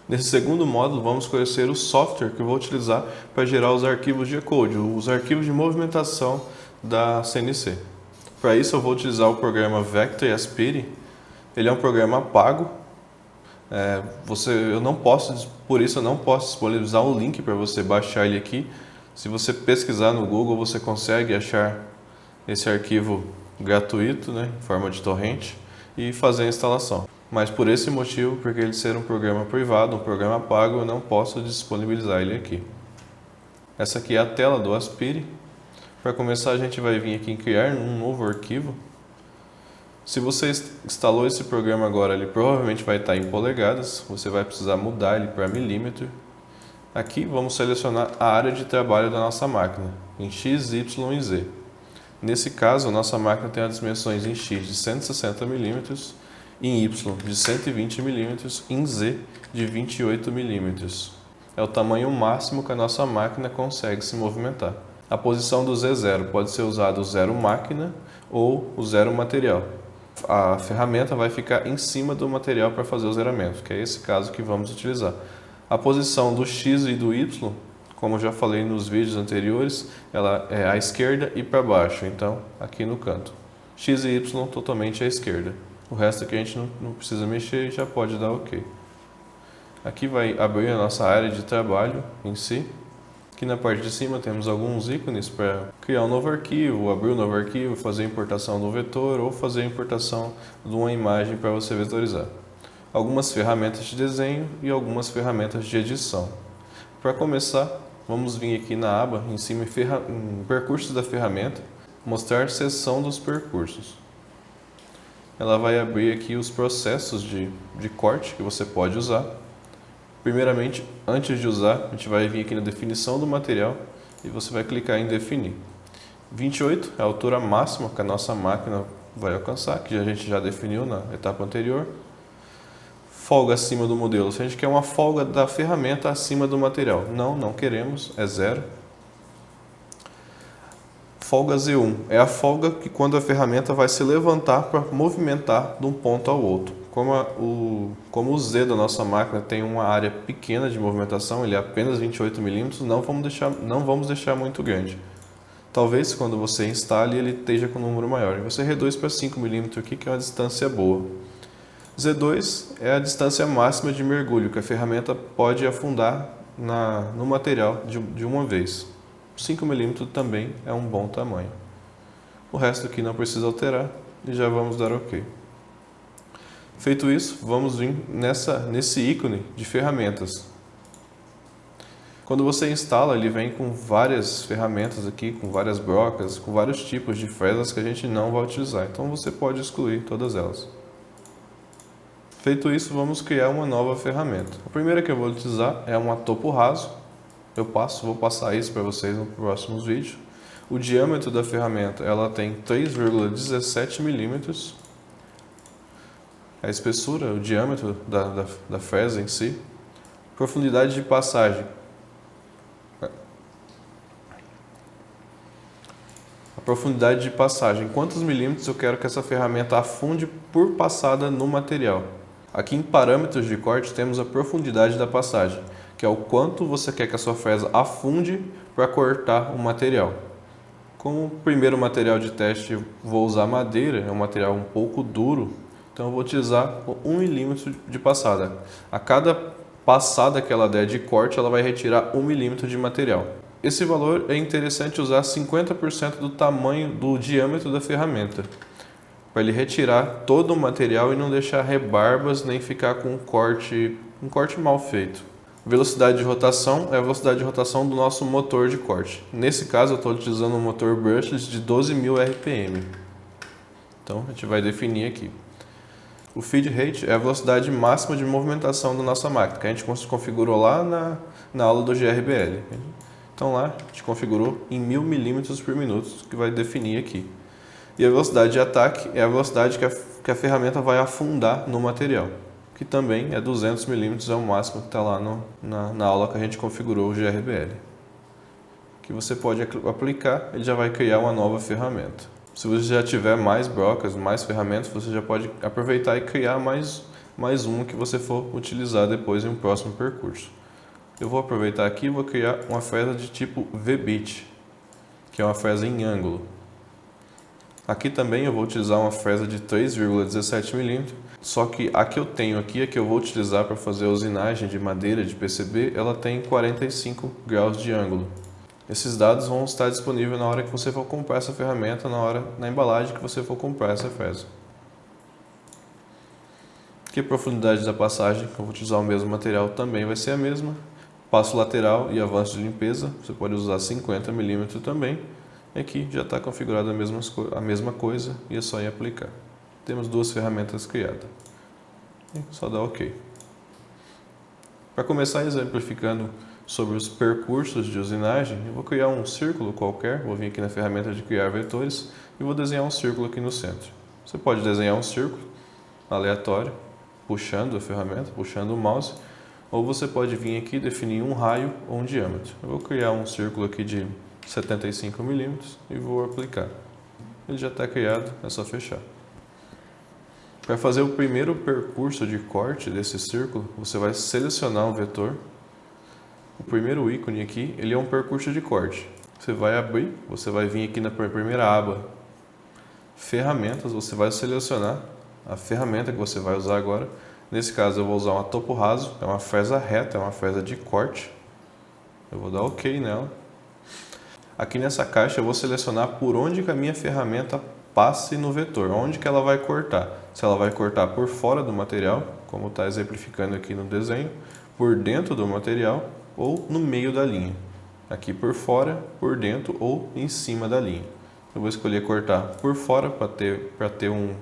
Nesse segundo módulo, vamos conhecer o software que eu vou utilizar para gerar os arquivos de G-Code, os arquivos de movimentação da CNC. Para isso, eu vou utilizar o programa Vector Aspire. Ele é um programa pago. Por isso eu não posso disponibilizar um link para você baixar ele aqui. Se você pesquisar no Google, você consegue achar esse arquivo gratuito, em forma de torrent, e fazer a instalação. Mas por esse motivo, porque ele ser um programa privado, um programa pago, eu não posso disponibilizar ele aqui. Essa aqui é a tela do Aspire. Para começar, a gente vai vir aqui em criar um novo arquivo. Se você instalou esse programa agora, ele provavelmente vai estar em polegadas. Você vai precisar mudar ele para milímetro. Aqui vamos selecionar a área de trabalho da nossa máquina, em X, Y e Z. Nesse caso, a nossa máquina tem as dimensões em X de 160 mm, em Y de 120 mm e em Z de 28 mm. É o tamanho máximo que a nossa máquina consegue se movimentar. A posição do Z0 pode ser usado o zero máquina ou o zero material. A ferramenta vai ficar em cima do material para fazer o zeramento, que é esse caso que vamos utilizar. A posição do X e do Y, como eu já falei nos vídeos anteriores, ela é à esquerda e para baixo, então aqui no canto. X e Y totalmente à esquerda. O resto aqui a gente não precisa mexer e já pode dar OK. Aqui vai abrir a nossa área de trabalho em si. Aqui na parte de cima temos alguns ícones para criar um novo arquivo, abrir um novo arquivo, fazer a importação do vetor ou fazer a importação de uma imagem para você vetorizar. Algumas ferramentas de desenho e algumas ferramentas de edição. Para começar, vamos vir aqui na aba, em cima em percursos da ferramenta, mostrar seção dos percursos. Ela vai abrir aqui os processos de corte que você pode usar. Primeiramente, antes de usar, a gente vai vir aqui na definição do material e você vai clicar em definir. 28 é a altura máxima que a nossa máquina vai alcançar, que a gente já definiu na etapa anterior. Folga acima do modelo, se a gente quer uma folga da ferramenta acima do material. Não queremos, é 0. Folga Z1 é a folga que quando a ferramenta vai se levantar para movimentar de um ponto ao outro. Como o Z da nossa máquina tem uma área pequena de movimentação, ele é apenas 28 mm, não vamos deixar muito grande. Talvez quando você instale ele esteja com um número maior. Você reduz para 5 mm aqui, que é uma distância boa. Z2 é a distância máxima de mergulho que a ferramenta pode afundar no material de uma vez. 5 mm também é um bom tamanho. O resto aqui não precisa alterar e já vamos dar OK. Feito isso, vamos vir nesse ícone de ferramentas. Quando você instala, ele vem com várias ferramentas aqui, com várias brocas, com vários tipos de fresas que a gente não vai utilizar. Então você pode excluir todas elas. Feito isso, vamos criar uma nova ferramenta. A primeira que eu vou utilizar é uma topo raso. Vou passar isso para vocês nos próximos vídeos. O diâmetro da ferramenta ela tem 3,17 mm. A espessura, o diâmetro da fresa em si. Profundidade de passagem. A profundidade de passagem. Quantos milímetros eu quero que essa ferramenta afunde por passada no material? Aqui em parâmetros de corte temos a profundidade da passagem, que é o quanto você quer que a sua fresa afunde para cortar o material. Como primeiro material de teste vou usar madeira, é um material um pouco duro, então eu vou utilizar 1 milímetro de passada. A cada passada que ela der de corte, ela vai retirar 1 milímetro de material. Esse valor é interessante usar 50% do tamanho do diâmetro da ferramenta, para ele retirar todo o material e não deixar rebarbas nem ficar com um corte mal feito. Velocidade de rotação é a velocidade de rotação do nosso motor de corte. Nesse caso eu estou utilizando um motor brushless de 12.000 RPM. Então a gente vai definir aqui. O feed rate é a velocidade máxima de movimentação da nossa máquina, que a gente configurou lá na aula do GRBL. Então lá a gente configurou em 1000 mm por minuto, que vai definir aqui. E a velocidade de ataque é a velocidade que a ferramenta vai afundar no material, que também é 200 mm, é o máximo que está lá na aula que a gente configurou o GRBL. Que você pode aplicar, ele já vai criar uma nova ferramenta. Se você já tiver mais brocas, mais ferramentas, você já pode aproveitar e criar mais mais uma que você for utilizar depois em um próximo percurso. Eu vou aproveitar aqui e vou criar uma fresa de tipo V-bit, que é uma fresa em ângulo. Aqui também eu vou utilizar uma fresa de 3,17 mm, só que a que eu tenho aqui, a que eu vou utilizar para fazer a usinagem de madeira de PCB, ela tem 45 graus de ângulo. Esses dados vão estar disponíveis na hora que você for comprar essa ferramenta, na embalagem que você for comprar essa fresa. Aqui a profundidade da passagem, que eu vou utilizar o mesmo material, também vai ser a mesma. Passo lateral e avanço de limpeza, você pode usar 50 mm também. E aqui já está configurada a mesma coisa e é só ir aplicar. Temos duas ferramentas criadas. E só dá OK. Para começar exemplificando sobre os percursos de usinagem, eu vou criar um círculo qualquer, vou vir aqui na ferramenta de criar vetores e vou desenhar um círculo aqui no centro. Você pode desenhar um círculo aleatório, puxando a ferramenta, puxando o mouse, ou você pode vir aqui e definir um raio ou um diâmetro. Eu vou criar um círculo aqui de 75 mm e vou aplicar. Ele já está criado, é só fechar. Para fazer o primeiro percurso de corte desse círculo, você vai selecionar um vetor. O primeiro ícone aqui, ele é um percurso de corte. Você vai abrir, você vai vir aqui na primeira aba, ferramentas, você vai selecionar a ferramenta que você vai usar agora. Nesse caso eu vou usar uma topo raso, é uma fresa reta, é uma fresa de corte. Eu vou dar OK nela. Aqui nessa caixa eu vou selecionar por onde que a minha ferramenta passe no vetor, onde que ela vai cortar. Se ela vai cortar por fora do material, como está exemplificando aqui no desenho, por dentro do material ou no meio da linha. Aqui por fora, por dentro ou em cima da linha. Eu vou escolher cortar por fora para ter um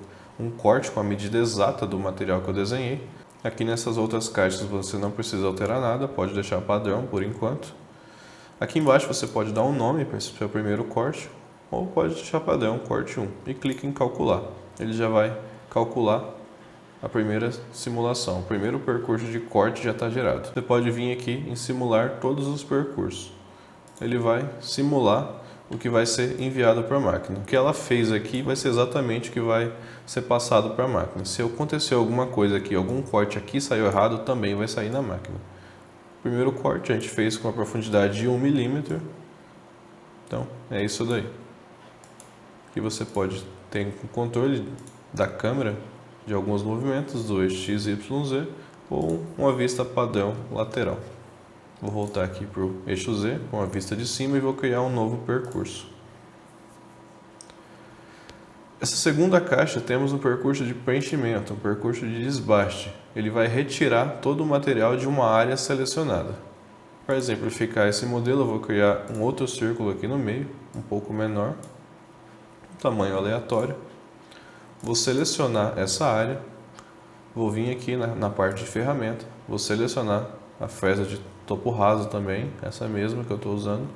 corte com a medida exata do material que eu desenhei. Aqui nessas outras caixas você não precisa alterar nada, pode deixar padrão por enquanto. Aqui embaixo você pode dar um nome para esse seu primeiro corte, ou pode deixar padrão, corte 1, e clique em calcular. Ele já vai calcular a primeira simulação, o primeiro percurso de corte já está gerado. Você pode vir aqui em simular todos os percursos. Ele vai simular o que vai ser enviado para a máquina. O que ela fez aqui vai ser exatamente o que vai ser passado para a máquina. Se acontecer alguma coisa aqui, algum corte aqui saiu errado, também vai sair na máquina. O primeiro corte a gente fez com a profundidade de 1 mm. Então, é isso daí. Aqui você pode ter o controle da câmera de alguns movimentos do eixo X, Y, Z ou uma vista padrão lateral. Vou voltar aqui para o eixo Z com a vista de cima e vou criar um novo percurso. Essa segunda caixa temos um percurso de preenchimento, um percurso de desbaste. Ele vai retirar todo o material de uma área selecionada. Para exemplificar esse modelo, eu vou criar um outro círculo aqui no meio, um pouco menor, tamanho aleatório. Vou selecionar essa área, vou vir aqui na parte de ferramenta, vou selecionar a fresa de topo raso também, essa mesma que eu estou usando,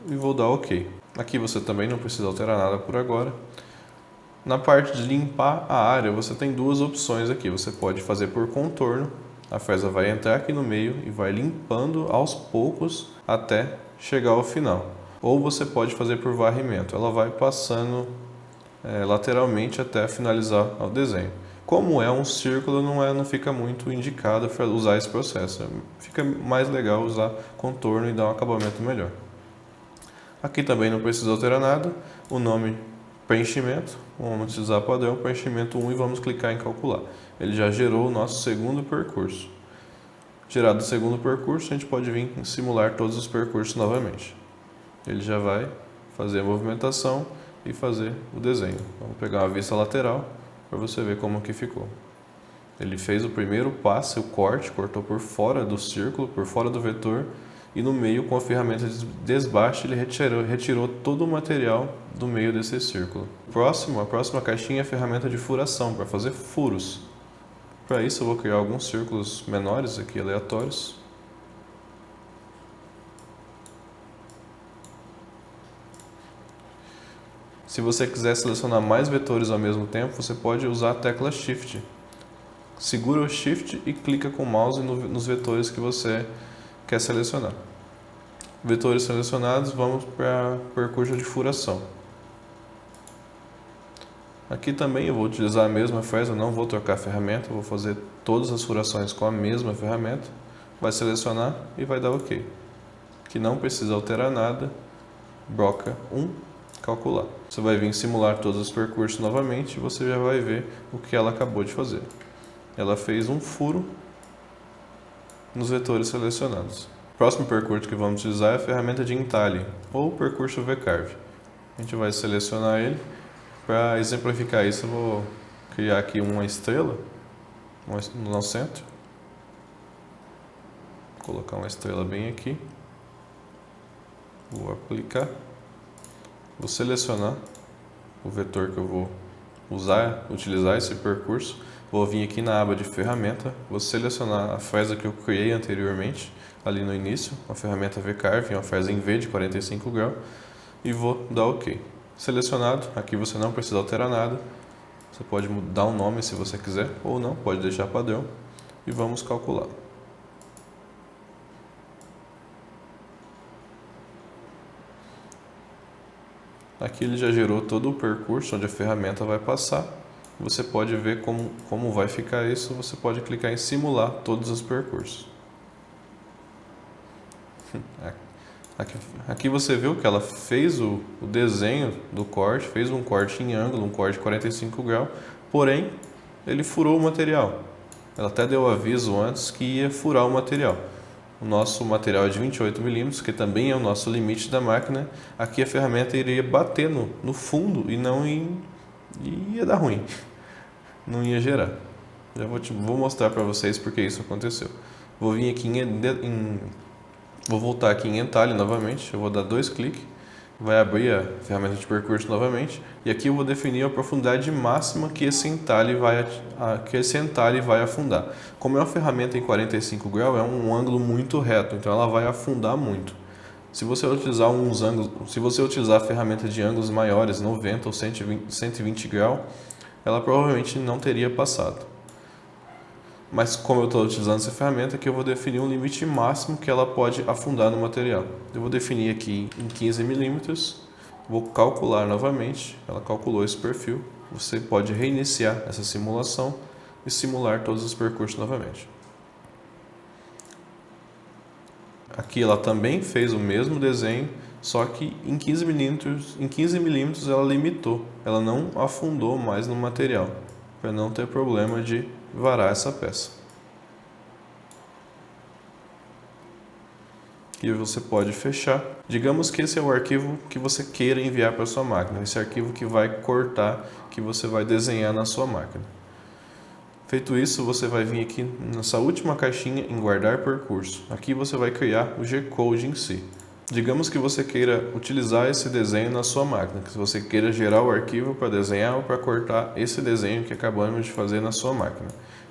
e vou dar OK. Aqui você também não precisa alterar nada por agora. Na parte de limpar a área, você tem duas opções aqui. Você pode fazer por contorno, a fresa vai entrar aqui no meio e vai limpando aos poucos até chegar ao final. Ou você pode fazer por varrimento, ela vai passando lateralmente até finalizar o desenho. Como é um círculo, não fica muito indicado para usar esse processo. Fica mais legal usar contorno e dar um acabamento melhor. Aqui também não precisa alterar nada. O nome preenchimento, vamos utilizar padrão preenchimento 1 e vamos clicar em calcular. Ele já gerou o nosso segundo percurso. Gerado o segundo percurso, a gente pode vir simular todos os percursos novamente. Ele já vai fazer a movimentação e fazer o desenho. Vamos pegar uma vista lateral para você ver como que ficou. Ele fez o primeiro passe, o corte, cortou por fora do círculo, por fora do vetor, e no meio, com a ferramenta de desbaste, ele retirou todo o material do meio desse círculo. A próxima caixinha é a ferramenta de furação, para fazer furos. Para isso eu vou criar alguns círculos menores aqui, aleatórios. Se você quiser selecionar mais vetores ao mesmo tempo, você pode usar a tecla Shift. Segura o Shift e clica com o mouse nos vetores que você quer selecionar. Vetores selecionados, vamos para o percurso de furação. Aqui também eu vou utilizar a mesma fresa, eu não vou trocar a ferramenta, eu vou fazer todas as furações com a mesma ferramenta. Vai selecionar e vai dar OK. Que não precisa alterar nada, broca 1, calcular. Você vai vir simular todos os percursos novamente e você já vai ver o que ela acabou de fazer. Ela fez um furo nos vetores selecionados. O próximo percurso que vamos utilizar é a ferramenta de entalhe, ou percurso V-Carve. A gente vai selecionar ele. Para exemplificar isso, eu vou criar aqui uma estrela no nosso centro. Vou colocar uma estrela bem aqui. Vou aplicar. Vou selecionar o vetor que eu vou utilizar esse percurso. Vou vir aqui na aba de ferramenta, vou selecionar a fresa que eu criei anteriormente, ali no início, a ferramenta V-Carve, uma fresa em V de 45 graus, e vou dar OK. Selecionado, aqui você não precisa alterar nada, você pode mudar um nome se você quiser, ou não, pode deixar padrão, e vamos calcular. Aqui ele já gerou todo o percurso onde a ferramenta vai passar. Você pode ver como vai ficar isso, você pode clicar em simular todos os percursos. Aqui você viu que ela fez o desenho do corte, fez um corte em ângulo, um corte de 45 graus, porém ele furou o material. Ela até deu aviso antes que ia furar o material. O nosso material é de 28 milímetros, que também é o nosso limite da máquina. Aqui a ferramenta iria bater no fundo e não ia dar ruim, não ia gerar. Já vou mostrar para vocês porque isso aconteceu. Vou vir aqui vou voltar aqui em entalhe novamente, eu vou dar 2 cliques, vai abrir a ferramenta de percurso novamente, e aqui eu vou definir a profundidade máxima que esse entalhe vai afundar. Como é uma ferramenta em 45 graus, é um ângulo muito reto, então ela vai afundar muito. Se você utilizar a ferramenta de ângulos maiores, 90 ou 120 graus, ela provavelmente não teria passado. Mas como eu estou utilizando essa ferramenta, aqui eu vou definir um limite máximo que ela pode afundar no material. Eu vou definir aqui em 15 milímetros, vou calcular novamente, ela calculou esse perfil. Você pode reiniciar essa simulação e simular todos os percursos novamente. Aqui ela também fez o mesmo desenho, só que em 15 milímetros ela limitou, ela não afundou mais no material, para não ter problema de varar essa peça. E você pode fechar. Digamos que esse é o arquivo que você queira enviar para a sua máquina, esse arquivo que vai cortar, que você vai desenhar na sua máquina. Feito isso, você vai vir aqui nessa última caixinha em guardar percurso. Aqui você vai criar o G-Code em si. Digamos que você queira utilizar esse desenho na sua máquina, que você queira gerar o arquivo para desenhar ou para cortar esse desenho que acabamos de fazer na sua máquina.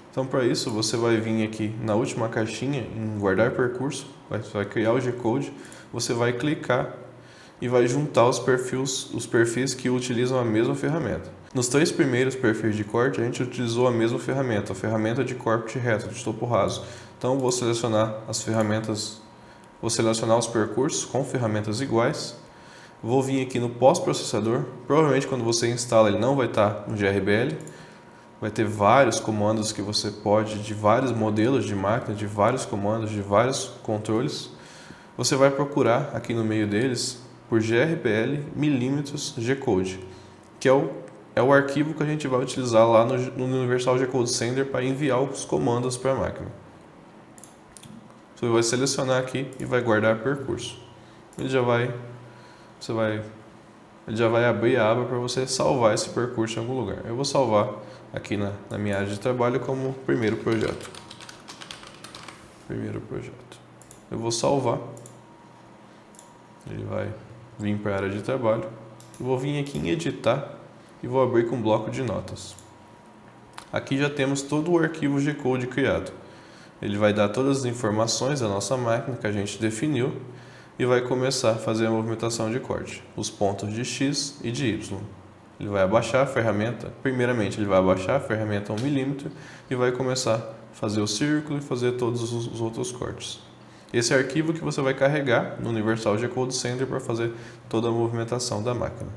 Então, para isso, você vai vir aqui na última caixinha em guardar percurso, vai criar o G-Code, você vai clicar e vai juntar os perfis que utilizam a mesma ferramenta. Nos 3 primeiros perfis de corte, a gente utilizou a mesma ferramenta, a ferramenta de corte reto, de topo raso. Então, vou selecionar os percursos com ferramentas iguais. Vou vir aqui no pós-processador. Provavelmente, quando você instala, ele não vai estar no GRBL. Vai ter vários comandos que você pode, de vários modelos de máquina, de vários comandos, de vários controles. Você vai procurar aqui no meio deles por GRBL milímetros G-Code, que é o arquivo que a gente vai utilizar lá no Universal G-Code Sender para enviar os comandos para a máquina. Você vai selecionar aqui e vai guardar percurso. Ele já vai abrir a aba para você salvar esse percurso em algum lugar. Eu vou salvar aqui na minha área de trabalho como primeiro projeto. Eu vou salvar. Ele vai vir para a área de trabalho. Eu vou vir aqui em editar e vou abrir com um bloco de notas. Aqui já temos todo o arquivo G-Code criado. Ele vai dar todas as informações da nossa máquina que a gente definiu e vai começar a fazer a movimentação de corte, os pontos de X e de Y. Ele vai abaixar a ferramenta, primeiramente ele vai abaixar a ferramenta 1 milímetro e vai começar a fazer o círculo e fazer todos os outros cortes. Esse é o arquivo que você vai carregar no Universal G-Code Sender para fazer toda a movimentação da máquina.